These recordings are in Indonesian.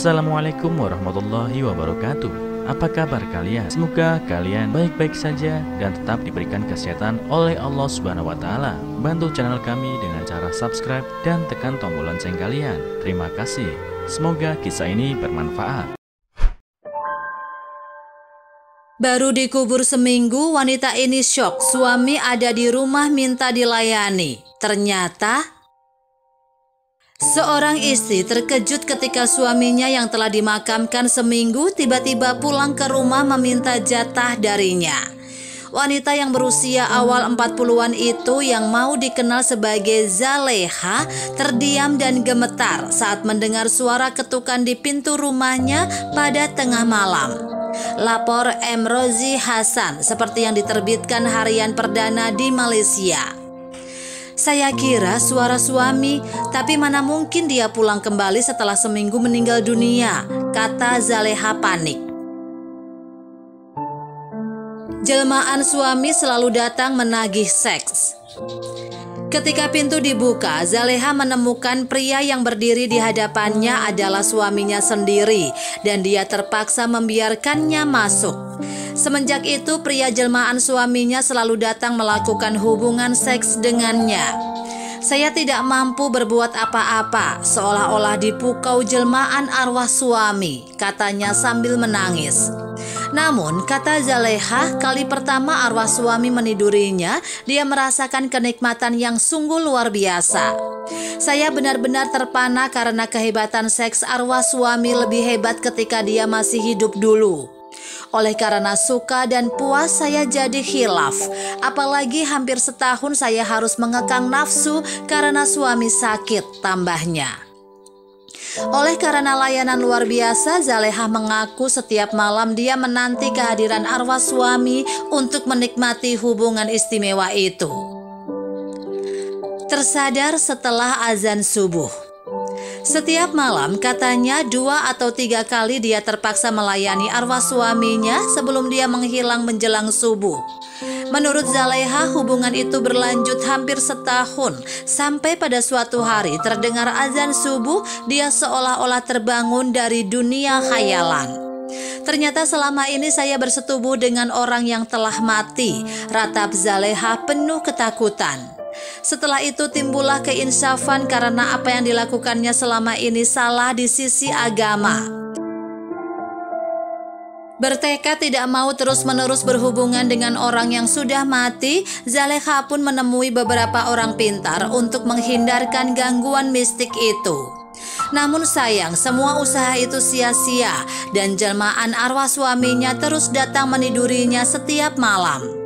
Assalamualaikum warahmatullahi wabarakatuh. Apa kabar kalian? Semoga kalian baik-baik saja dan tetap diberikan kesehatan oleh Allah Subhanahu wa Ta'ala. Bantu channel kami dengan cara subscribe dan tekan tombol lonceng kalian. Terima kasih. Semoga kisah ini bermanfaat. Baru dikubur seminggu, wanita ini syok. Suami ada di rumah minta dilayani. Ternyata seorang istri terkejut ketika suaminya yang telah dimakamkan seminggu tiba-tiba pulang ke rumah meminta jatah darinya. Wanita yang berusia awal 40-an itu yang mau dikenal sebagai Zaleha terdiam dan gemetar saat mendengar suara ketukan di pintu rumahnya pada tengah malam. Lapor M. Rozi Hasan seperti yang diterbitkan harian perdana di Malaysia. Saya kira suara suami, tapi mana mungkin dia pulang kembali setelah seminggu meninggal dunia, kata Zaleha panik. Jelmaan suami selalu datang menagih seks. Ketika pintu dibuka, Zaleha menemukan pria yang berdiri di hadapannya adalah suaminya sendiri dan dia terpaksa membiarkannya masuk. Semenjak itu, pria jelmaan suaminya selalu datang melakukan hubungan seks dengannya. Saya tidak mampu berbuat apa-apa, seolah-olah dipukau jelmaan arwah suami, katanya sambil menangis. Namun, kata Zaleha, kali pertama arwah suami menidurinya, dia merasakan kenikmatan yang sungguh luar biasa. Saya benar-benar terpana karena kehebatan seks arwah suami lebih hebat ketika dia masih hidup dulu. Oleh karena suka dan puas saya jadi khilaf. Apalagi hampir setahun saya harus mengekang nafsu karena suami sakit, tambahnya. Oleh karena layanan luar biasa, Zaleha mengaku setiap malam dia menanti kehadiran arwah suami untuk menikmati hubungan istimewa itu. Tersadar setelah azan subuh. Setiap malam katanya 2 atau 3 kali dia terpaksa melayani arwah suaminya sebelum dia menghilang menjelang subuh. Menurut Zaleha, hubungan itu berlanjut hampir setahun sampai pada suatu hari terdengar azan subuh, dia seolah-olah terbangun dari dunia khayalan. Ternyata selama ini saya bersetubuh dengan orang yang telah mati, ratap Zaleha penuh ketakutan. Setelah itu timbullah keinsafan karena apa yang dilakukannya selama ini salah di sisi agama. Bertekad tidak mau terus-menerus berhubungan dengan orang yang sudah mati, Zaleha pun menemui beberapa orang pintar untuk menghindarkan gangguan mistik itu. Namun sayang, semua usaha itu sia-sia dan jelmaan arwah suaminya terus datang menidurinya setiap malam.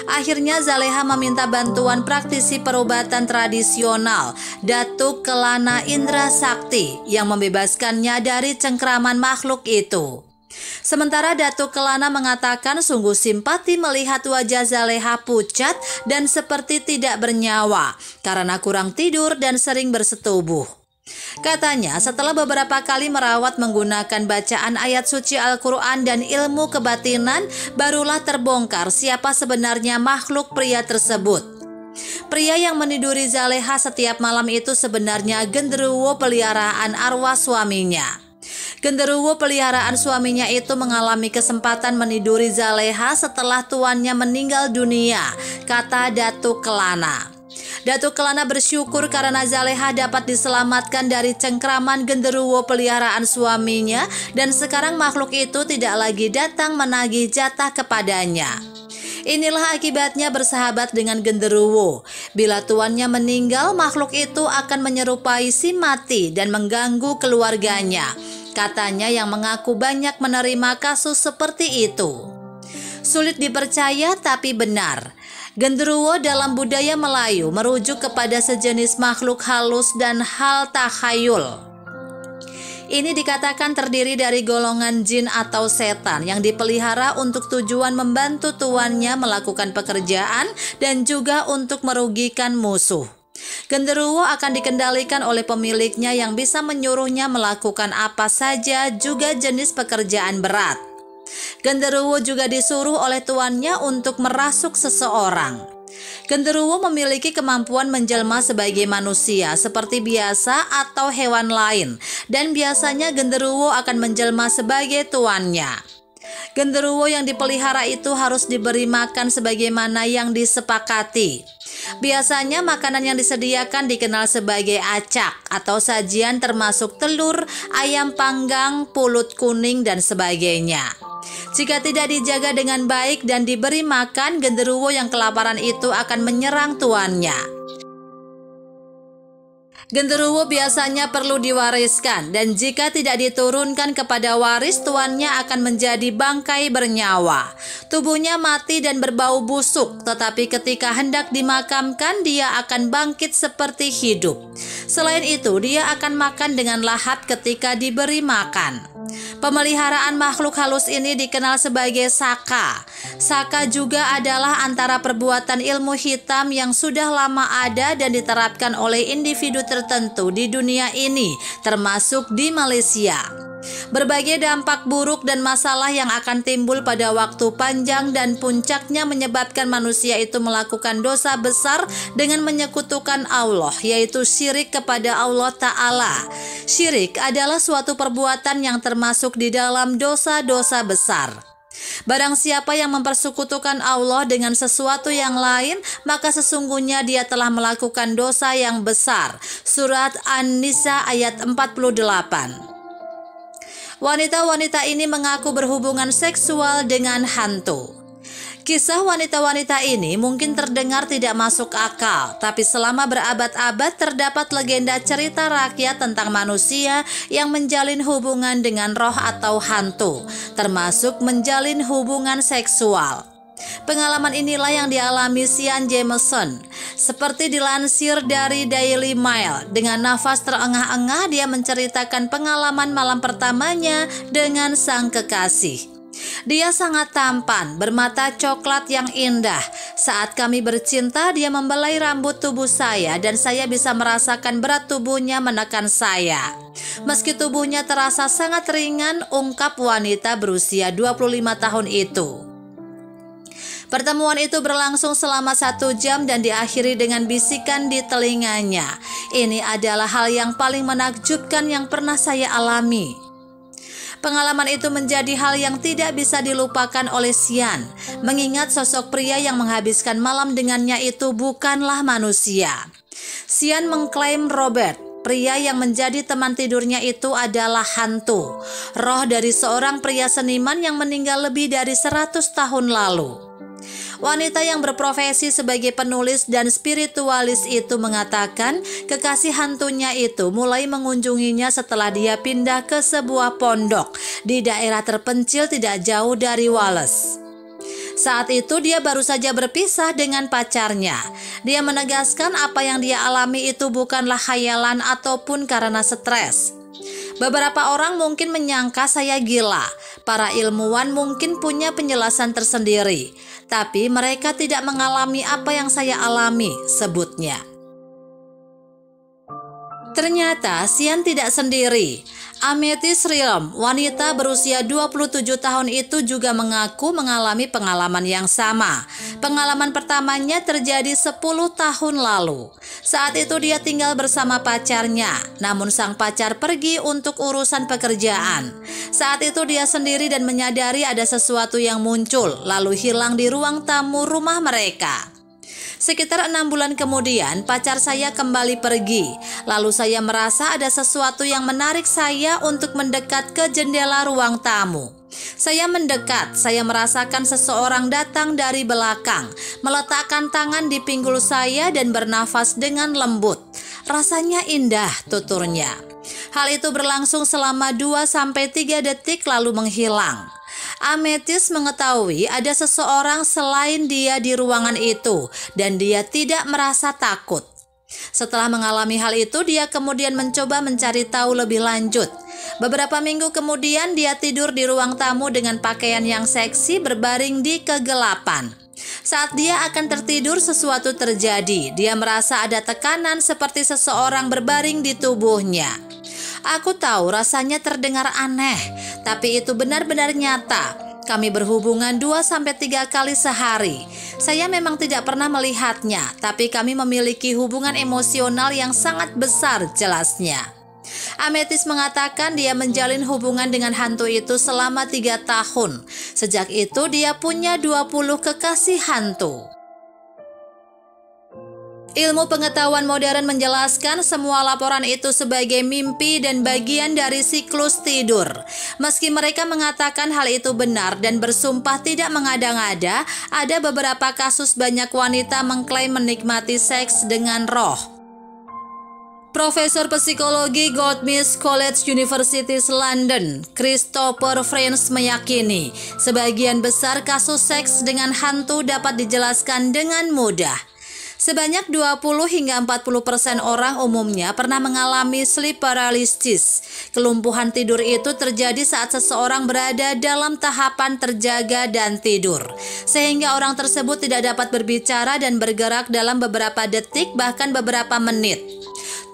Akhirnya Zaleha meminta bantuan praktisi perobatan tradisional, Datuk Kelana Indra Sakti, yang membebaskannya dari cengkraman makhluk itu. Sementara Datuk Kelana mengatakan sungguh simpati melihat wajah Zaleha pucat dan seperti tidak bernyawa karena kurang tidur dan sering bersetubuh. Katanya setelah beberapa kali merawat menggunakan bacaan ayat suci Al-Quran dan ilmu kebatinan, barulah terbongkar siapa sebenarnya makhluk pria tersebut. Pria yang meniduri Zaleha setiap malam itu sebenarnya genderuwo peliharaan arwah suaminya. Genderuwo peliharaan suaminya itu mengalami kesempatan meniduri Zaleha setelah tuannya meninggal dunia, kata Datuk Kelana. Datuk Kelana bersyukur karena Zaleha dapat diselamatkan dari cengkraman genderuwo peliharaan suaminya dan sekarang makhluk itu tidak lagi datang menagih jatah kepadanya. Inilah akibatnya bersahabat dengan genderuwo. Bila tuannya meninggal, makhluk itu akan menyerupai si mati dan mengganggu keluarganya. Katanya yang mengaku banyak menerima kasus seperti itu. Sulit dipercaya tapi benar. Genderuwo dalam budaya Melayu merujuk kepada sejenis makhluk halus dan hal takhayul. Ini dikatakan terdiri dari golongan jin atau setan yang dipelihara untuk tujuan membantu tuannya melakukan pekerjaan dan juga untuk merugikan musuh. Genderuwo akan dikendalikan oleh pemiliknya yang bisa menyuruhnya melakukan apa saja, juga jenis pekerjaan berat. Genderuwo juga disuruh oleh tuannya untuk merasuk seseorang. Genderuwo memiliki kemampuan menjelma sebagai manusia seperti biasa atau hewan lain, dan biasanya genderuwo akan menjelma sebagai tuannya. Genderuwo yang dipelihara itu harus diberi makan sebagaimana yang disepakati. Biasanya makanan yang disediakan dikenal sebagai acak atau sajian termasuk telur, ayam panggang, pulut kuning, dan sebagainya. Jika tidak dijaga dengan baik dan diberi makan, genderuwo yang kelaparan itu akan menyerang tuannya. Genderuwo biasanya perlu diwariskan, dan jika tidak diturunkan kepada waris, tuannya akan menjadi bangkai bernyawa. Tubuhnya mati dan berbau busuk, tetapi ketika hendak dimakamkan, dia akan bangkit seperti hidup. Selain itu, dia akan makan dengan lahap ketika diberi makan. Pemeliharaan makhluk halus ini dikenal sebagai saka. Saka juga adalah antara perbuatan ilmu hitam yang sudah lama ada dan diterapkan oleh individu tertentu di dunia ini, termasuk di Malaysia. Berbagai dampak buruk dan masalah yang akan timbul pada waktu panjang dan puncaknya menyebabkan manusia itu melakukan dosa besar dengan menyekutukan Allah, yaitu syirik kepada Allah Ta'ala. Syirik adalah suatu perbuatan yang termasuk di dalam dosa-dosa besar. Barang siapa yang mempersekutukan Allah dengan sesuatu yang lain, maka sesungguhnya dia telah melakukan dosa yang besar. Surat An-Nisa ayat 48. Wanita-wanita ini mengaku berhubungan seksual dengan hantu. Kisah wanita-wanita ini mungkin terdengar tidak masuk akal, tapi selama berabad-abad terdapat legenda cerita rakyat tentang manusia yang menjalin hubungan dengan roh atau hantu, termasuk menjalin hubungan seksual. Pengalaman inilah yang dialami Sian Jameson. Seperti dilansir dari Daily Mail, dengan nafas terengah-engah dia menceritakan pengalaman malam pertamanya dengan sang kekasih. Dia sangat tampan, bermata coklat yang indah. Saat kami bercinta, dia membelai rambut tubuh saya dan saya bisa merasakan berat tubuhnya menekan saya. Meski tubuhnya terasa sangat ringan, ungkap wanita berusia 25 tahun itu. Pertemuan itu berlangsung selama 1 jam dan diakhiri dengan bisikan di telinganya. Ini adalah hal yang paling menakjubkan yang pernah saya alami. Pengalaman itu menjadi hal yang tidak bisa dilupakan oleh Sian, mengingat sosok pria yang menghabiskan malam dengannya itu bukanlah manusia. Sian mengklaim Robert, pria yang menjadi teman tidurnya itu adalah hantu, roh dari seorang pria seniman yang meninggal lebih dari 100 tahun lalu. Wanita yang berprofesi sebagai penulis dan spiritualis itu mengatakan kekasih hantunya itu mulai mengunjunginya setelah dia pindah ke sebuah pondok di daerah terpencil tidak jauh dari Wallace. Saat itu dia baru saja berpisah dengan pacarnya. Dia menegaskan apa yang dia alami itu bukanlah khayalan ataupun karena stres. Beberapa orang mungkin menyangka saya gila. Para ilmuwan mungkin punya penjelasan tersendiri, tapi mereka tidak mengalami apa yang saya alami, sebutnya. Ternyata Sian tidak sendiri. Amethyst Realm, wanita berusia 27 tahun itu juga mengaku mengalami pengalaman yang sama. Pengalaman pertamanya terjadi 10 tahun lalu. Saat itu dia tinggal bersama pacarnya, namun sang pacar pergi untuk urusan pekerjaan. Saat itu dia sendiri dan menyadari ada sesuatu yang muncul, lalu hilang di ruang tamu rumah mereka. Sekitar 6 bulan kemudian, pacar saya kembali pergi. Lalu saya merasa ada sesuatu yang menarik saya untuk mendekat ke jendela ruang tamu. Saya mendekat, saya merasakan seseorang datang dari belakang, meletakkan tangan di pinggul saya dan bernafas dengan lembut. Rasanya indah, tuturnya. Hal itu berlangsung selama 2-3 detik lalu menghilang. Amethyst mengetahui ada seseorang selain dia di ruangan itu dan dia tidak merasa takut. Setelah mengalami hal itu, dia kemudian mencoba mencari tahu lebih lanjut. Beberapa minggu kemudian dia tidur di ruang tamu dengan pakaian yang seksi berbaring di kegelapan. Saat dia akan tertidur, sesuatu terjadi. Dia merasa ada tekanan seperti seseorang berbaring di tubuhnya. Aku tahu rasanya terdengar aneh, tapi itu benar-benar nyata. Kami berhubungan 2-3 kali sehari. Saya memang tidak pernah melihatnya, tapi kami memiliki hubungan emosional yang sangat besar, jelasnya. Ametis mengatakan dia menjalin hubungan dengan hantu itu selama 3 tahun. Sejak itu dia punya 20 kekasih hantu. Ilmu pengetahuan modern menjelaskan semua laporan itu sebagai mimpi dan bagian dari siklus tidur. Meski mereka mengatakan hal itu benar dan bersumpah tidak mengada-ngada, ada beberapa kasus banyak wanita mengklaim menikmati seks dengan roh. Profesor Psikologi Goldsmiths College University London, Christopher French meyakini sebagian besar kasus seks dengan hantu dapat dijelaskan dengan mudah. Sebanyak 20 hingga 40% orang umumnya pernah mengalami sleep paralysis. Kelumpuhan tidur itu terjadi saat seseorang berada dalam tahapan terjaga dan tidur, sehingga orang tersebut tidak dapat berbicara dan bergerak dalam beberapa detik bahkan beberapa menit.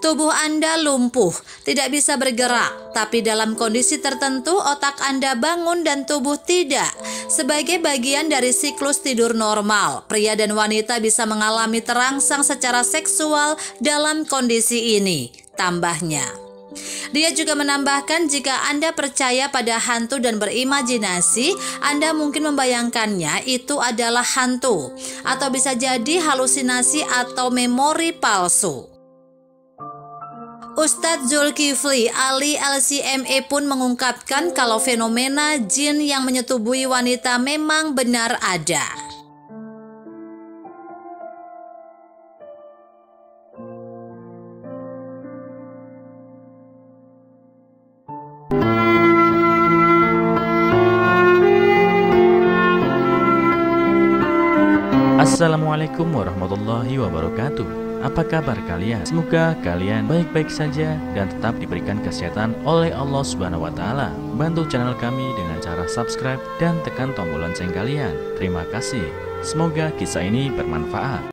Tubuh Anda lumpuh, tidak bisa bergerak, tapi dalam kondisi tertentu otak Anda bangun dan tubuh tidak. Sebagai bagian dari siklus tidur normal, pria dan wanita bisa mengalami terangsang secara seksual dalam kondisi ini, tambahnya. Dia juga menambahkan jika Anda percaya pada hantu dan berimajinasi, Anda mungkin membayangkannya itu adalah hantu, atau bisa jadi halusinasi atau memori palsu. Ustadz Zulkifli Ali LCME pun mengungkapkan kalau fenomena jin yang menyetubuhi wanita memang benar ada. Assalamualaikum warahmatullahi wabarakatuh. Apa kabar kalian? Semoga kalian baik-baik saja dan tetap diberikan kesehatan oleh Allah Subhanahu wa Ta'ala. Bantu channel kami dengan cara subscribe dan tekan tombol lonceng kalian. Terima kasih. Semoga kisah ini bermanfaat.